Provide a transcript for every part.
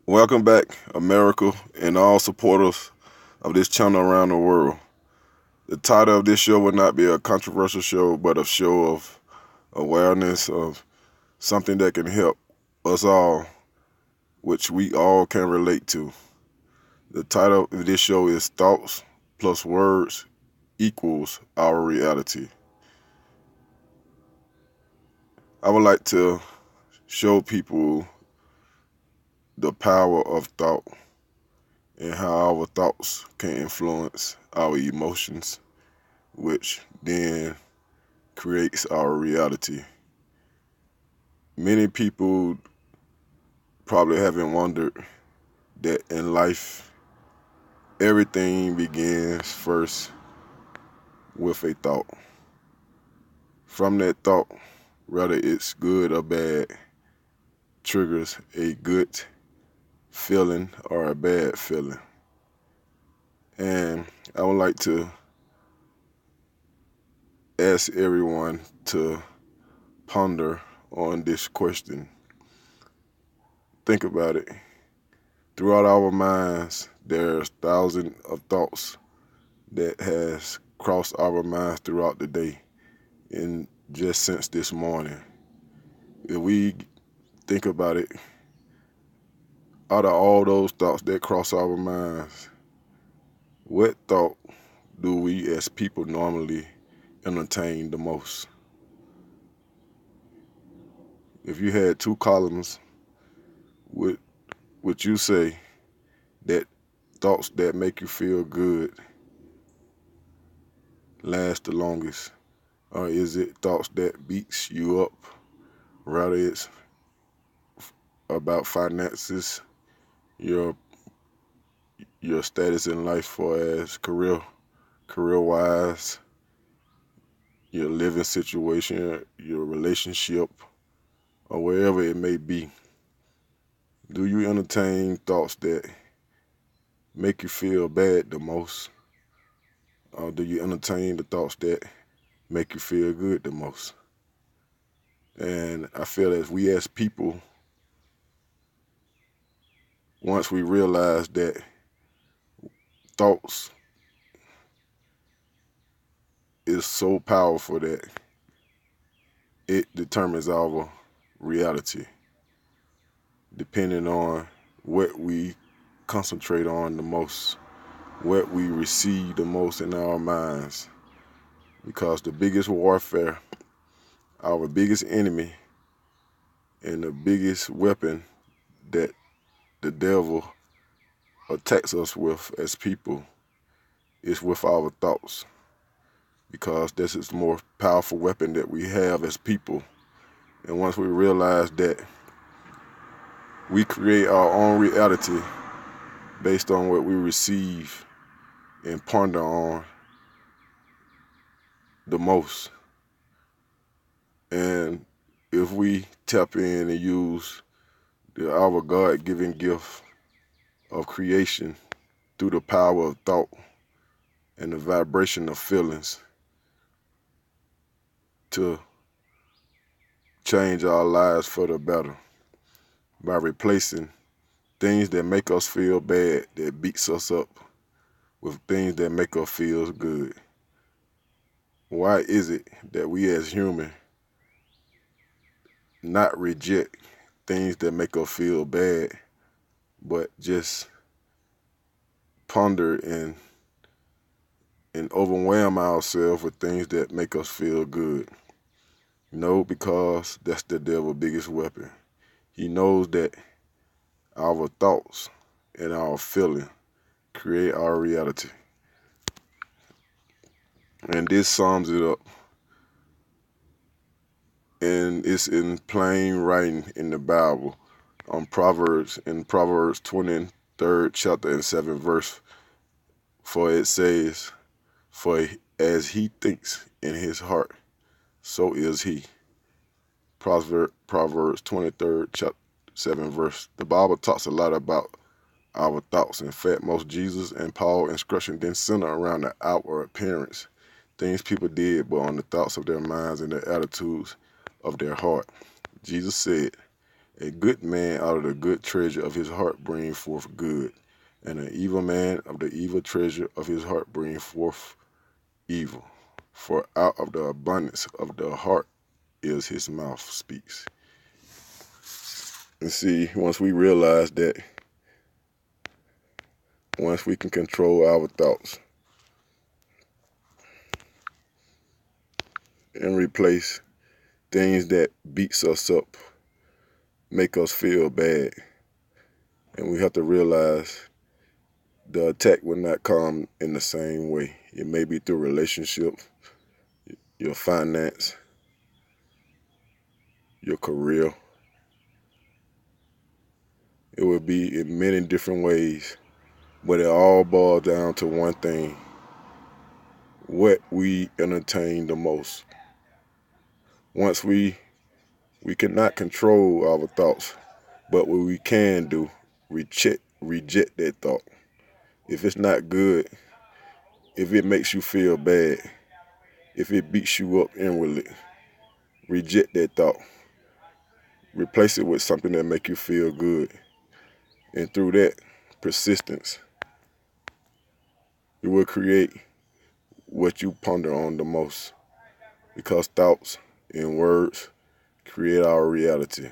Welcome back, America, and all supporters of this channel around the world. The title of this show will not be a controversial show, but a show of awareness of something that can help us all, which we all can relate to. The title of this show is Thoughts plus Words equals Our Reality. I would like to show people the power of thought and how our thoughts can influence our emotions, which then creates our reality. Many people probably haven't wondered that in life, everything begins first with a thought. From that thought, whether it's good or bad, triggers a good feeling or a bad feeling. And I would like to ask everyone to ponder on this question. Think about it. Throughout our minds, there's thousands of thoughts that has crossed our minds throughout the day and just since this morning. If we think about it, out of all those thoughts that cross our minds, what thought do we as people normally entertain the most? If you had two columns, would you say that thoughts that make you feel good last the longest? Or is it thoughts that beats you up? Rather it's about finances, your status in life for as career wise, your living situation, your relationship, or wherever it may be. Do you entertain thoughts that make you feel bad the most? Or do you entertain the thoughts that make you feel good the most? And I feel that we as people, once we realize that thoughts is so powerful that it determines our reality, depending on what we concentrate on the most, what we receive the most in our minds. Because the biggest warfare, our biggest enemy, and the biggest weapon that the devil attacks us with as people is with our thoughts. Because this is the more powerful weapon that we have as people. And once we realize that we create our own reality based on what we receive and ponder on the most. And if we tap in and use our God-given gift of creation through the power of thought and the vibration of feelings to change our lives for the better by replacing things that make us feel bad, that beats us up, with things that make us feel good. Why is it that we as humans not reject things that make us feel bad, but just ponder and overwhelm ourselves with things that make us feel good? No, because that's the devil's biggest weapon. He knows that our thoughts and our feeling create our reality. And this sums it up. And it's in plain writing in the Bible on Proverbs, in Proverbs 23rd chapter and 7th verse. For it says, for as he thinks in his heart, so is he. Proverbs 23rd chapter 7th verse. The Bible talks a lot about our thoughts. In fact, most Jesus and Paul instruction didn't center around the outward appearance, things people did, but on the thoughts of their minds and the attitudes of their heart. Jesus said, A good man out of the good treasure of his heart bring forth good, and an evil man of the evil treasure of his heart bring forth evil. For out of the abundance of the heart is his mouth speaks. And see, once we realize that, once we can control our thoughts and replace things that beats us up, make us feel bad, and we have to realize the attack will not come in the same way. It may be through relationships, your finance, your career. It will be in many different ways, but it all boils down to one thing: what we entertain the most. Once we cannot control our thoughts, but what we can do, reject that thought. If it's not good, if it makes you feel bad, if it beats you up inwardly, reject that thought. Replace it with something that make you feel good. And through that persistence, you will create what you ponder on the most. Because thoughts and words create our reality.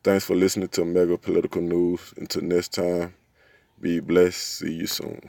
Thanks for listening to Mega Political News. Until next time, be blessed. See you soon.